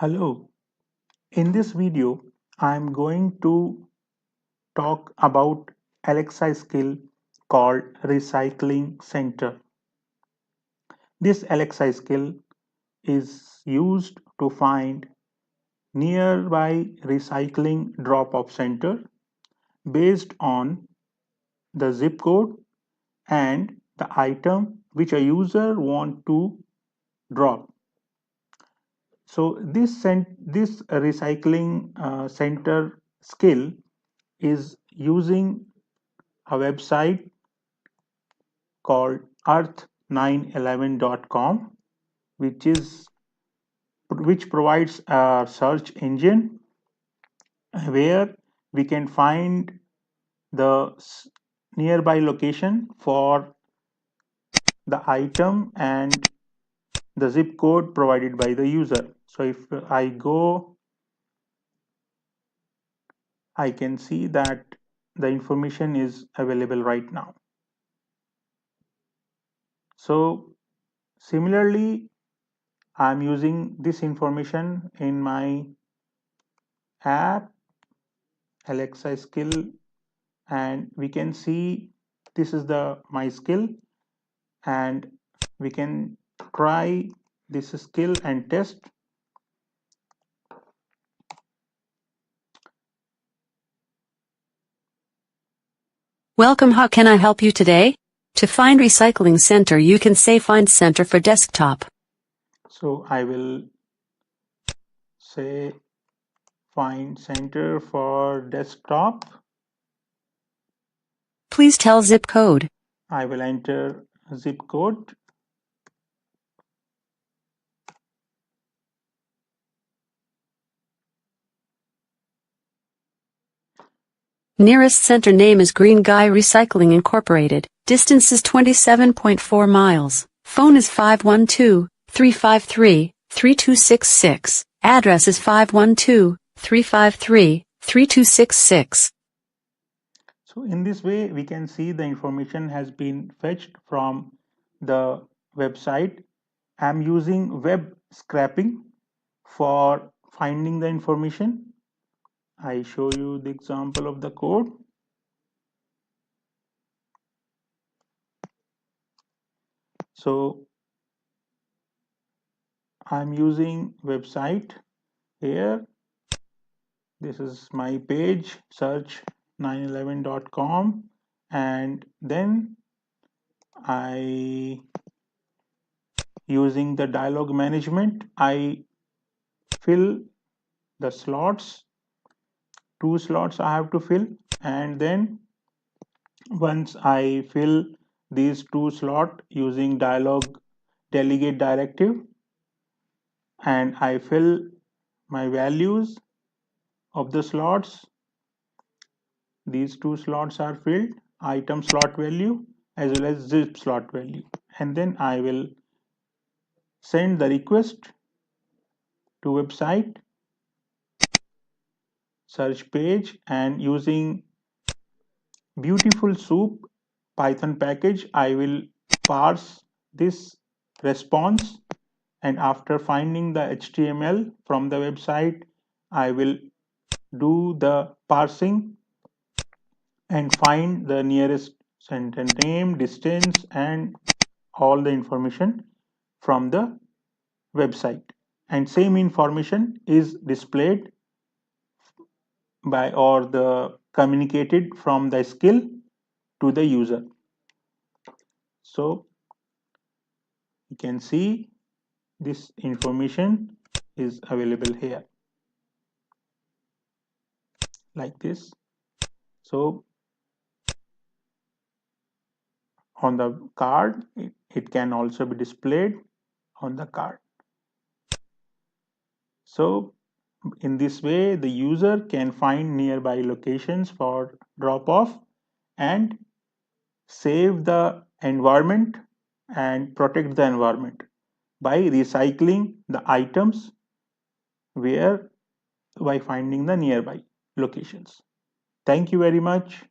Hello, in this video I am going to talk about Alexa skill called Recycling Center. This Alexa skill is used to find nearby recycling drop-off center based on the zip code and the item which a user want to drop. So this recycling center skill is using a website called earth911.com, which provides a search engine where we can find the nearby location for the item and the zip code provided by the user. So if I go, I can see that the information is available right now. So similarly, I'm using this information in my app Alexa skill, and we can see this is the my skill, and we can try this skill and test. Welcome, how can I help you today? To find recycling center, you can say find center for desktop. So I will say find center for desktop. Please tell zip code. I will enter zip code. Nearest center name is Green Guy Recycling Incorporated. Distance is 27.4 miles. Phone is 512-353-3266. Address is 512-353-3266. So in this way, we can see the information has been fetched from the website. I'm using web scraping for finding the information. I show you the example of the code. So I'm using website here. This is my page, search 911.com, and then I using the dialog management, I fill the slots. 2 slots I have to fill, and then once I fill these 2 slots using dialog delegate directive, and I fill my values of the slots, these 2 slots are filled, item slot value as well as zip slot value, and then I will send the request to website search page, and using beautiful soup Python package I will parse this response, and after finding the HTML from the website I will do the parsing and find the nearest sentence name, distance, and all the information from the website, and same information is displayed by or the communicated from the skill to the user. So you can see this information is available here like this. So on the card, it can also be displayed on the card. So in this way, the user can find nearby locations for drop off and save the environment and protect the environment by recycling the items where by finding the nearby locations. Thank you very much.